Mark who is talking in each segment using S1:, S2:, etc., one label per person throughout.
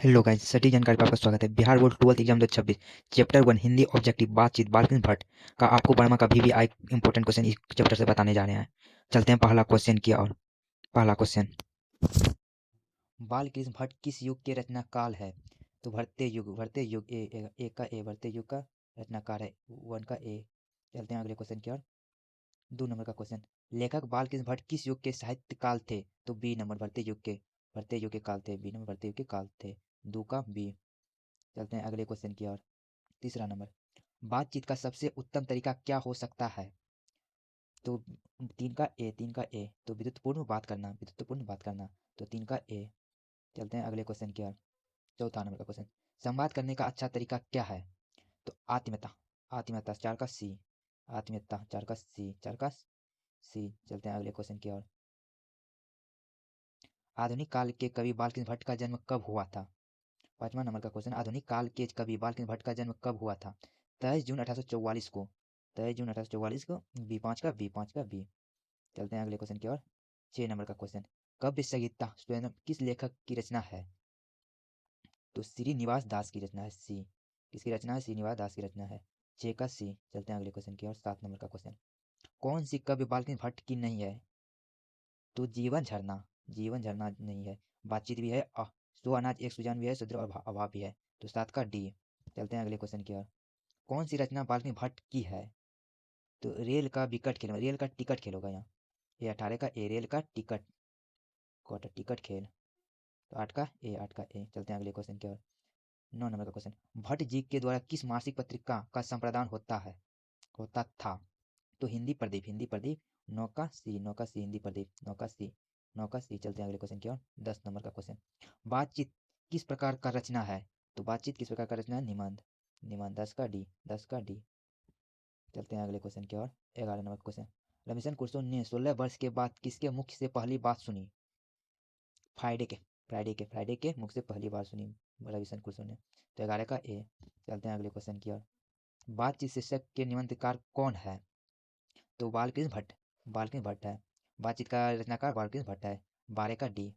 S1: Hello guys, सटीक जानकारी पर आपका स्वागत है। Bihar board 12th exam 2026 chapter 1 Hindi objective बातचीत बालकृष्ण भट्ट का आपको वर्मा का VVI इंपॉर्टेंट क्वेश्चन इस चैप्टर से बताने जा रहे हैं। चलते हैं पहला क्वेश्चन की ओर। पहला क्वेश्चन, बालकृष्ण भट्ट किस युग के रचनाकाल है? तो भरते युग ए का ए भरते युग का रचनाकार है, वन का ए। चलते हैं अगले क्वेश्चन की ओर। 2 नंबर का क्वेश्चन, लेखक बालकृष्ण भट्ट किस युग के साहित्य काल थे? तो बी नंबर भरते युग के काल थे, बी नंबर भरते युग के काल थे, 2 का बी। चलते हैं अगले क्वेश्चन की ओर। 3 नंबर, बातचीत का सबसे उत्तम तरीका क्या हो सकता है? तो 3 का ए तो विद्युतपूर्ण बात करना, तो 3 का ए। चलते हैं अगले क्वेश्चन की ओर। 4 नंबर का क्वेश्चन, संवाद करने का अच्छा तरीका क्या है? तो आत्मीयता आत्मीयता 4 का सी, आत्मीयता 4 का सी। चलते हैं अगले क्वेश्चन की ओर। आधुनिक काल के कवि बालकृष्ण भट्ट का जन्म कब हुआ था? 5वां नंबर का क्वेश्चन, आधुनिक काल के कवि बालकृष्ण भट्ट का जन्म कब हुआ था? 23 जून 1844 को, 23 जून 1844 को, बी 5 का बी। चलते हैं अगले क्वेश्चन की ओर। 6 नंबर का क्वेश्चन, काव्य संगीता स्वयं किस लेखक की रचना है? तो श्रीनिवास दास की रचना है, सी। किसकी रचना है? श्रीनिवास दास की रचना है, 6 का सी। चलते हैं अगले क्वेश्चन की ओर। 7 नंबर का क्वेश्चन, कौन सी काव्य बालकृष्ण भट्ट की नहीं है? तो जीवन झरना नहीं है, बातचीत भी है, सो अनाज एक सुजान भी है, शुद्र अभाव भी है, तो 7 का डी। चलते हैं अगले क्वेश्चन की ओर। कौन सी रचना बालकृष्ण भट्ट की है? तो रेल का टिकट खेल होगा यहाँ, ये 18 का ए, रेल का टिकट खेल, तो 8 का ए। चलते हैं अगले क्वेश्चन की ओर। 9 नंबर का क्वेश्चन, भट्ट जी के द्वारा किस मासिक पत्रिका का संपादन होता था? तो हिंदी प्रदीप 9 का सी हिंदी प्रदीप 9 का सी। चलते हैं अगले क्वेश्चन की ओर। 10 नंबर का क्वेश्चन, बातचीत किस प्रकार का रचना है? तो बातचीत किस प्रकार का रचना है? निबंध निबंध 10 का डी। चलते हैं अगले क्वेश्चन की ओर। 11 नंबर का क्वेश्चन, रविशंकर कुरसो ने 16 वर्ष के बाद किसके मुख से पहली बात सुनी? फ्राइडे के मुख से पहली बार सुनी रविशंकर कुरसो ने, तो 11 का ए। चलते हैं अगले क्वेश्चन की ओर। बातचीत शीर्षक के निबंधकार कौन है? तो बालकृष्ण भट्ट है, बातचीत का रचनाकार बालकृष्ण भट्ट है, 12 का डी।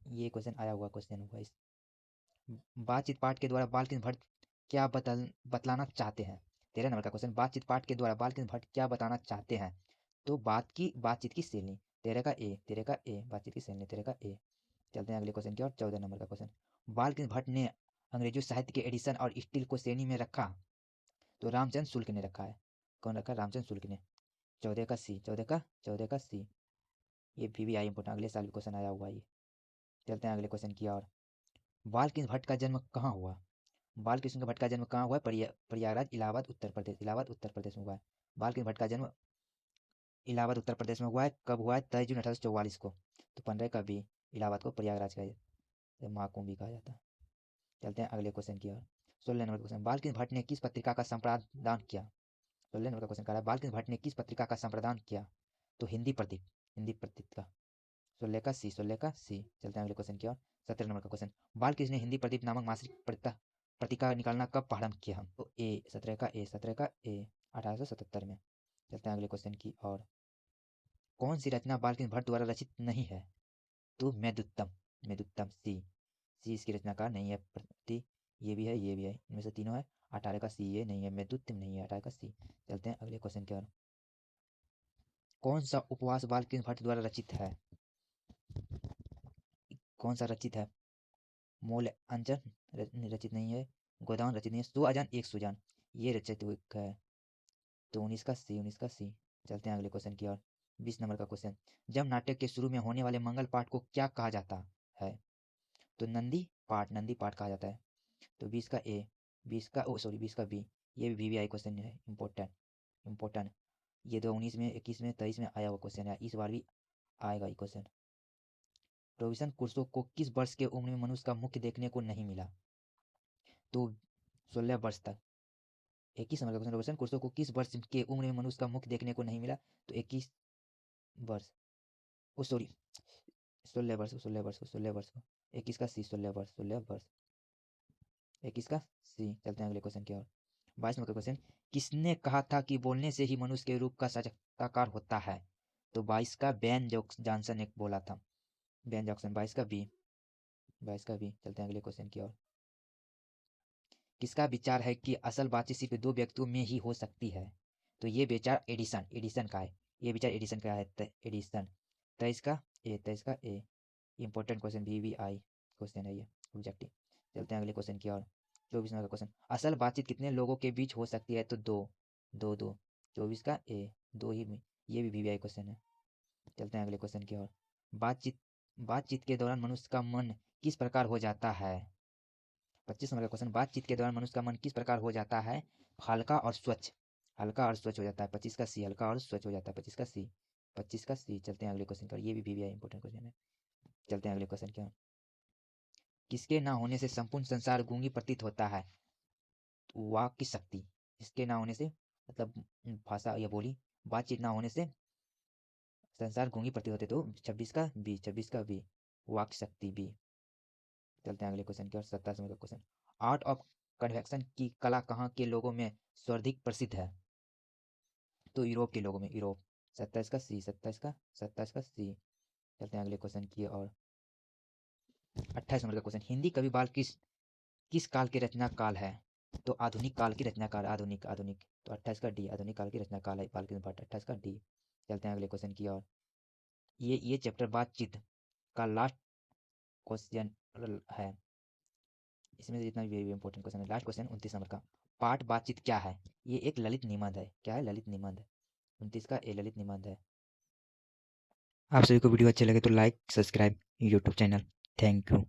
S1: ये क्वेश्चन आया हुआ क्वेश्चन हुआ इस। बातचीत पाठ के द्वारा बालकृष्ण भट्ट क्या बतलाना चाहते हैं? 13 नंबर का क्वेश्चन, बातचीत पाठ के द्वारा बालकृष्ण भट्ट क्या बताना चाहते हैं? तो बातचीत की शैली, 13 का ए बातचीत की शैली 13 का ए। चलते हैं अगले क्वेश्चन की ओर। 14 नंबर का क्वेश्चन, बालकृष्ण भट्ट ने अंग्रेजी साहित्य के एडिशन और स्टील को श्रेणी में रखा? तो रामचंद्र शुल्क ने रखा है। कौन रखा? रामचंद्र शुल्क ने, 14 का सी। ये VVI इंपोर्टेंट, अगले साल भी क्वेश्चन आया हुआ ये। चलते हैं अगले क्वेश्चन की ओर। बालकृष्ण भट्ट का जन्म कहाँ हुआ? बालकृष्ण भट्ट का जन्म कहाँ हुआ है? प्रयागराज, इलाहाबाद उत्तर प्रदेश में हुआ है। बालकृष्ण भट्ट का जन्म इलाहाबाद उत्तर प्रदेश में हुआ है। कब हुआ है? 23 जून 1844 को, तो 15 का बी। इलाहाबाद को प्रयागराज का महाकुंभ भी कहा जाता है। चलते हैं अगले क्वेश्चन की ओर। 16 नंबर क्वेश्चन, बालकृष्ण भट्ट ने किस पत्रिका का संपादन किया? 16 नंबर का क्वेश्चन कह रहा है, बालकृष्ण भट्ट ने किस पत्रिका का संपादन किया? तो हिंदी प्रदीप का, 16 का सी। चलते हैं अगले क्वेश्चन की ओर। 17 नंबर का क्वेश्चन, बालकृष्ण ने हिंदी प्रदीप नामक मासिक पत्रिका निकालना कब प्रारंभ किया? हम तो ए 17 का ए 1877 में। चलते हैं अगले क्वेश्चन की ओर। कौन सी रचना बालकृष्ण भट्ट द्वारा रचित नहीं है? तो मेदुत्तम सी इसकी रचनाकार नहीं है। प्रति ये भी है इनमें से तीनों है। 18 का सी ये नहीं है, मेदुत्तम नहीं है, 18 का सी। चलते हैं अगले क्वेश्चन की ओर। कौन सा उपवास बालकृष्ण भट्ट द्वारा रचित है? कौन सा रचित है? मूल अंजन रचित नहीं है, गोदान रचित नहीं है, सो अजान एक सुजान ये रचित है, तो 19 का सी। चलते हैं अगले क्वेश्चन की ओर। 20 नंबर का क्वेश्चन, जब नाटक के शुरू में होने वाले मंगल पाठ को क्या कहा जाता है? तो नंदी पाठ कहा जाता है, तो 20 का ए, 20 का बी। ये भी VVI क्वेश्चन है, इंपॉर्टेंट। ये 2019 में, 21 में, 23 में आया हुआ क्वेश्चन है, इस बार भी आएगा ये क्वेश्चन। रॉबिन्सन क्रूसो को किस वर्ष के उम्र में मनुष्य का मुख देखने को नहीं मिला? तो 16 वर्ष तक। 21 नंबर का क्वेश्चन, रॉबिन्सन क्रूसो को किस वर्ष के उम्र में मनुष्य का मुख देखने को नहीं मिला? तो 21 वर्ष, ओ सॉरी 16 वर्ष को 21 का सी, 16 वर्ष 21 का सी। चलते हैं अगले क्वेश्चन की ओर। 22 नंबर का क्वेश्चन, किसने कहा था कि बोलने से ही मनुष्य के रूप का साक्षात्कार होता है? तो 22 का बेन जॉनसन ने बोला था, बेन जॉनसन, 22 का बी। 22 का बी। चलते हैं अगले क्वेश्चन की ओर। किसका विचार है कि असल बातचीत सिर्फ दो व्यक्तियों में ही हो सकती है? तो ये विचार एडिसन एडिसन का है। ये विचार एडिसन का है, एडिसन। 23 का ए। इंपॉर्टेंट क्वेश्चन, VVI क्वेश्चन है ये, ऑब्जेक्टिव। चलते हैं अगले क्वेश्चन की ओर। 24 नंबर का क्वेश्चन, असल बातचीत कितने लोगों के बीच हो सकती है? तो दो, दो दो। 24 का ए, दो ही में। ये भी VVI क्वेश्चन है। चलते हैं अगले क्वेश्चन की ओर। बातचीत बातचीत के दौरान मनुष्य का मन किस प्रकार हो जाता है? 25 नंबर का क्वेश्चन, बातचीत के दौरान मनुष्य का मन किस प्रकार हो जाता है? हल्का और स्वच्छ। हल्का और स्वच्छ हो जाता है। 25 का सी, हल्का और स्वच्छ हो जाता है। 25 का सी, 25 का सी। चलते हैं अगले क्वेश्चन की ओर। ये भी VVI इंपॉर्टेंट क्वेश्चन है। चलते हैं अगले क्वेश्चन की ओर। किसके ना होने से संपूर्ण संसार गूंगी प्रतीत होता है? वाक की शक्ति। इसके ना होने से मतलब भाषा या बोली, बातचीत ना होने से संसार गूंगी प्रतीत होते। तो 26 का बी, 26 का बी, वाक शक्ति बी। चलते हैं अगले क्वेश्चन की ओर। 27 नंबर का क्वेश्चन, आर्ट ऑफ कन्वेक्शन की कला कहाँ के लोगों में सर्वाधिक प्रसिद्ध है? तो यूरोप के लोगों में, यूरोप। 27 का सी, 27 का सी। चलते हैं अगले क्वेश्चन की ओर। 28 नंबर का क्वेश्चन, हिंदी कवि बाल किस किस काल के रचना काल है? तो आधुनिक काल की रचना काल, आधुनिक आधुनिक। तो 28 का डी, आधुनिक काल की रचना काल है बाल्किन भट्ट। 28 का डी। चलते हैं अगले क्वेश्चन की ओर। ये चैप्टर बातचीत का लास्ट क्वेश्चन है। इसमें से जितना भी इंपॉर्टेंट क्वेश्चन है, लास्ट क्वेश्चन 29 नंबर का, पाठ बातचीत क्या है? ये एक ललित निबंध है। क्या है? ललित निबंध। 29 का ए, ललित निबंध है। आप सभी को वीडियो अच्छे लगे तो like, subscribe YouTube channel. Thank you.